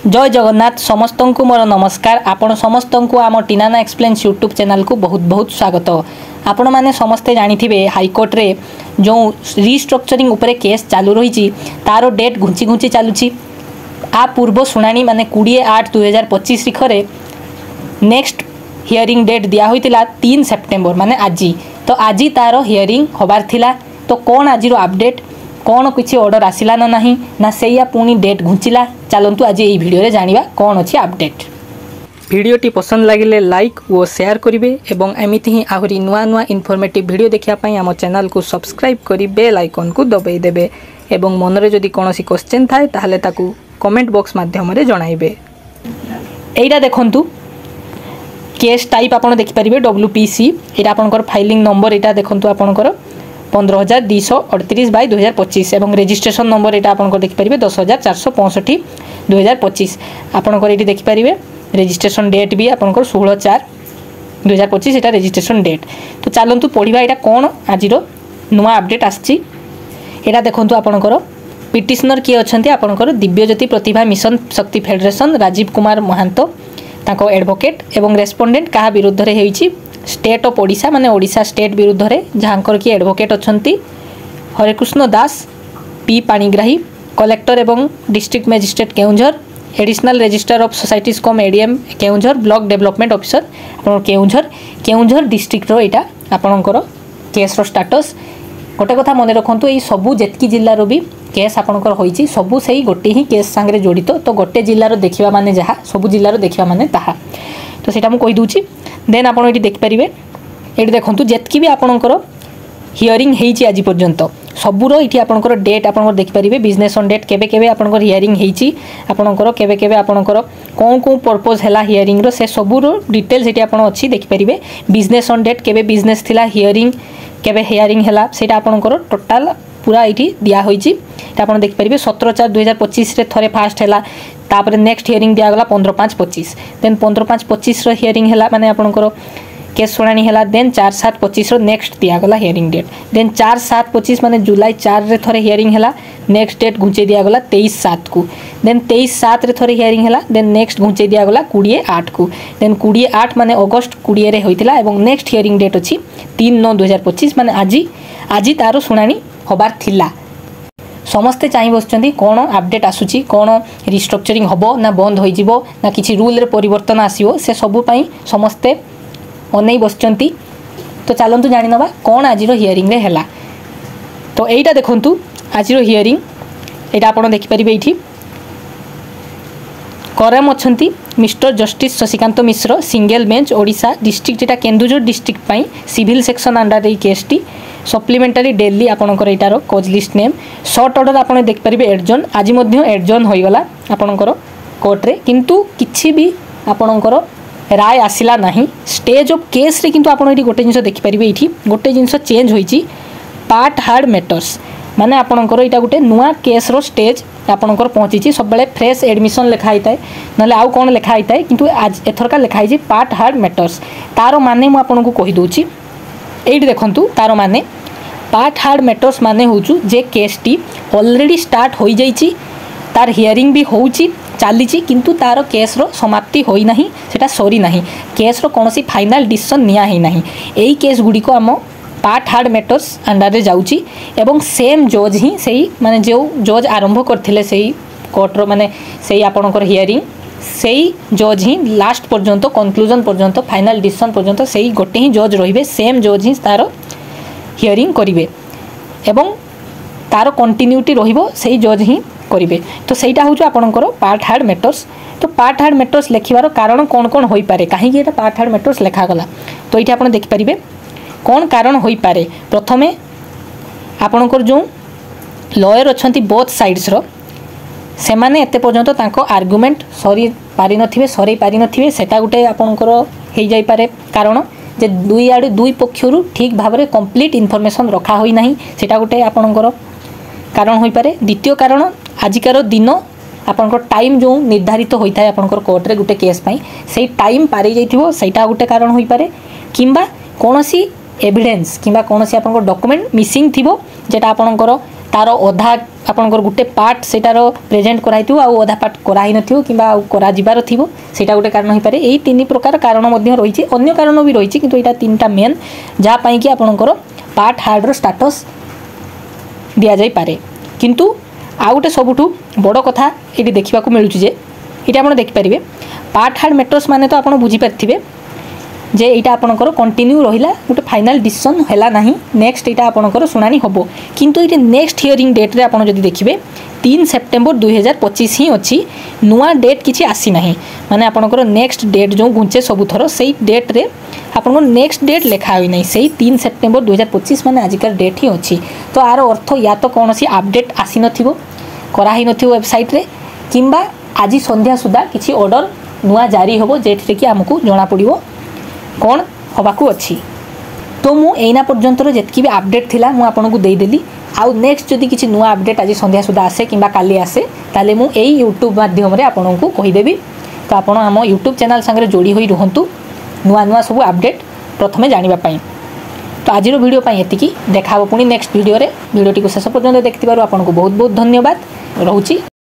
जय जगन्नाथ समस्त को मोर नमस्कार। आपण समस्त को आम टीनाना एक्सप्लेन्स यूट्यूब चैनल को बहुत बहुत स्वागत। आपण मैंने समस्ते जानी हाईकोर्ट रे जो रिस्ट्रक्चरिंग उपरे केस चालू रही तार डेट घुंची घुंची चलुची। आ पूर्व शुणाणी माने 20/8/2025 रिखरे नेक्स्ट हियरिंग डेट दिया होइतिला 3 सेप्टेम्बर माने आज। तो आज तार हियरिंग होबार थिला। तो कौन आज अपडेट कौन किसी ऑर्डर आसला ना नहीं ना से पुणी डेट घुंचला। चलतु आज ये वीडियो रे जानिबा कौन अच्छी अपडेट। वीडियोटी पसंद लगे लाइक और शेयर करेंगे एवं एमती ही आहरी नुआ नुआ इनफॉर्मेटिव वीडियो देखापी आम चैनल को सब्सक्राइब कर बेल आइकन को दबाई देबे एवं मनरे जदि कौन क्वेश्चन थाए ताहले ताकू कमेंट बॉक्स माध्यम जणाइबे। एटा देखंतु केस टाइप आपन देखिपारे WPC एटा आपनकर फाइलिंग नंबर एटा देखंतु आपनकर 15,238/2025 एवं रजिस्ट्रेशन नंबर एटा आपनकर देखिपारे 10,465 2025। आपनकर एटी देखिपारे रजिस्ट्रेशन डेट भी आपनकर 16/4/2025 एटा रजिस्ट्रेशन डेट। तो चलतु पढ़ा एटा कौन आज नुआ अपडेट आछि। एटा देखंतु आपनकर पिटिशनर किए अच्छे आपनकर दिव्यज्योति प्रतिभा मिशन शक्ति फेडरेशन राजीव कुमार महांतो ताको एडवोकेट एवं रेस्पोंडेंट क्या विरुद्ध रे होईछि स्टेट ऑफ ओडिशा माने ओडिशा स्टेट विरुद्ध रे जहाँकर कि एडवोकेट अच्छंती हरेकृष्ण दास पी पाणीग्राही कलेक्टर एवं district magistrate Keonjhar additional registrar of societies cum ADM Keonjhar block development officer Keonjhar district रो एटा आपनकर केस रो स्टेटस। गोटे कथा मन रखु ये सबू जेतकी जिल्लार भी केस आपनकर होईछि सबू सही गोटे ही केस सांगे जड़ित। तो गोटे जिल्लार देखा माने जहाँ सबू जिल्लार देखा माने ताहा। तो सेटा मु कहि दूची देन आपन एटी देख परिबे। एटी देखंतु जेतकी भी आपनकर हियरिंग हेइछि आज पर्यंत सबूर ये आपनकर डेट आपनकर देख परिबे। बिजनेस ऑन डेट केबे केबे आपनकर हियरिंग हेइछि आपनकर केबे केबे आपनकर कोन कोन पर्पस हैला हियरिंग रो से सबूर डिटेल्स एटी आपन अछि देख परिबे। बिजनेस ऑन डेट केबे बिजनेस थिला हियरिंग केबे हियरिंग हैला सेटा आपनकर टोटल पूरा ये दिया होइछि आपन देख परिबे। 17/4/2025 रे थरे फास्ट हैला तापर नेक्स्ट हियरिंग दिया गला 15/5/25 देन 15/5/25 रो हियरिंग हैला माने आपनकर केस शुणाणी हैला देन 4/7/25 रो नेक्स्ट दिया गला हियरिंग डेट देन 4/7/25 माने जुलाई 4 रे थरे हियरिंग हैला नेक्स्ट डेट घुंचे दिया गला 23/7 को देन 23/7 रे थरे हियरिंग हैला देन नेक्स्ट घुंचे दिया गला 20/8 को देन 20/8 माने अगस्त 20 रे होइतिला एवं नेक्स्ट हियरिंग डेट अछि 3/9/2025 माने आज तारो शुणाणी होबार थिला। समस्ते चाहि बसचंदी कौन अपडेट आसुची कौन रिस्ट्रक्चरिंग हबो ना बंद हो जिवो ना किछि रूल रे परिवर्तन आसीबो से सबु पई समस्ते अनै बसचंती। तो चलंतु जानि नबा कौन आज हियरिंग रे हैला। तो एटा देखंतु आज हियरिंग एटा आपण देखि परिबे। एठी करम अच्छंती मिस्टर जस्टिस शशिकांत मिश्र सिंगल बेंच ओडिशा डिस्ट्रिक्ट एटा केन्दुझर डिस्ट्रिक्ट पई सिविल सेक्शन अंडर ए केसटी सप्लीमेंटारी डेली आपणकर एटार कज लिस्ट नेम शॉर्ट ऑर्डर आपने देख पारे एडजन आज एडजन होईगला आपणकर कोर्ट रे किंतु किछि भी आपणकर राय आसिला नहीं स्टेज ऑफ केस रे। किंतु आपण एठी गोटे जिंस देखि पारिबे एठी गोटे जिंस चेंज होईची पार्ट हार्ड मैटर्स माने आपणकर एटा गोटे नुआ केस रो स्टेज आपणकर पहुंची सब बेले फ्रेश एडमिशन लिखा होता नले आउ कोन लिखा होता किंतु आज एथरका लिखा होईची पार्ट हार्ड मैटर्स। तारो माने मु आपनको कहि दोची एठी देखंतु तारो माने पार्ट हार्ड मैटर्स माने होचु जे केस टी ऑलरेडी स्टार्ट हो जाइछि तार हियरिंग भी होउछि चालीछि किंतु तार केस रो समाप्ति होई नाही सेटा सरी नाही केस रो कोनोसी फाइनल डिसीजन निया ही नाही। एई केस गुडी को हम पार्ट हार्ड मैटर्स अंडर रे जाउछि एवं सेम जज ही सेही माने जो जज आरंभ करथिले सेही कोर्ट रो माने सेही आपनकर हियरिंग सेही जज ही लास्ट पर्यंत कंक्लूजन पर्यंत फाइनल डिसीजन पर्यंत सेही गोटे ही जज रहिबे सेम जज ही तार हियरिंग करिवे एवं तार कंटिन्यूटी रहिबो सेही जज ही करिवे। तो सेटा होछु आपनकर पार्ट हार्ड मैटर्स। तो पार्ट हार्ड मैटर्स लेखिबार कारण कोन कोन होई पारे काहे कि एटा पार्ट हार्ड मैटर्स लेखा गला। तो एटा आपण देखि परिबे कोन कारण होई पारे। प्रथमे आपनकर जो लॉयर अछंती बोथ साइड्स रो से माने एते पर्यंत तांको आर्गुमेंट सरी पारि नथिबे सरी पारि नथिबे सेटा गुटे आपनकर हेई जाई पारे कारण जे दुई आडे दुई पक्षरु ठीक भाबरे कंप्लीट इनफॉरमेशन रखा होई नाही सेटा गुटे आपनकर कारण होई पारे। द्वितीय कारण आजिकार दिन आपनकर टाइम जो निर्धारित होई थाए आपनकर कोर्ट रे गुटे केस पई सेही टाइम पारि जाइथिबो सेटा गुटे कारण होई पारे किंबा कोनोसी एविडेंस किंबा कोनोसी आपनकर डॉक्यूमेंट मिसिंग थिबो जेटा आपनकर तार अधा आपंकर गोटे पार्ट सेटार प्रेजेंट कराई अधा पार्ट कराई नबार थी सेटा गोटे कारण हो पारे। यही 3 प्रकार कारण रही अन्य कारण भी रही किंतु यहाँ 3टा मेन जहाँपाई कि आपंकर पार्ट हार्डर स्टाटस दि जापे। किंतु आउ गोटे सबुठू बड़ कथा ये देखा मिलूँ जे ये आप देखिपारे पार्ट हार्ड मैटर्स माने तो आप बुझीपारे जे यहाँ आपंकर कंटिन्यू रहा गोटे फाइनाल डिसीजन है ना नेक्स्ट यहाँ आपंकर शुणानी हम किंतु ये नेक्स्ट हियरिंग डेट रे आपन जदि देखिए 3 सेप्टेम्बर 2025 ही अच्छी नुआ डेट किसी आसी ना माने आपंकर नेक्स्ट डेट जो घुंचे सबुथर से डेट रे आपन नेक्स्ट डेट लिखा हुई नहीं से 3 सेप्टेम्बर 2025 माने आजिकार डेट ही अच्छी। तो आर अर्थ या तो कौन सी अपडेट आसी नथिबो कराही नथिबो वेबसाइट रे किंबा आज संध्या सुधा किसी ऑर्डर नुआ जारी होबो जेठरे कि हमकु जना पड़िबो कौन हवाकू अच्छी। तो मु एना पर्यंत जितकी भी अपडेट थिला मु आपनको देदेली आउ नेक्स्ट जदि किसी नुआ अपडेट आज संध्या सुधा आसे किंबा काली आसे ताले मु एई यूट्यूब माध्यम रे आपनको कहिदेबी। तो आपण आम यूट्यूब चैनल संगे जोड़ी होई रहंतु नुआ नुआ सब अपडेट प्रथमे जानिबा पई। तो आज वीडियो पई एतिकी देखा पुणी नेक्स्ट वीडियो रे वीडियोटी को शेष पर्यंत देखथिबारु आपनको बहुत बहुत धन्यवाद रहउची।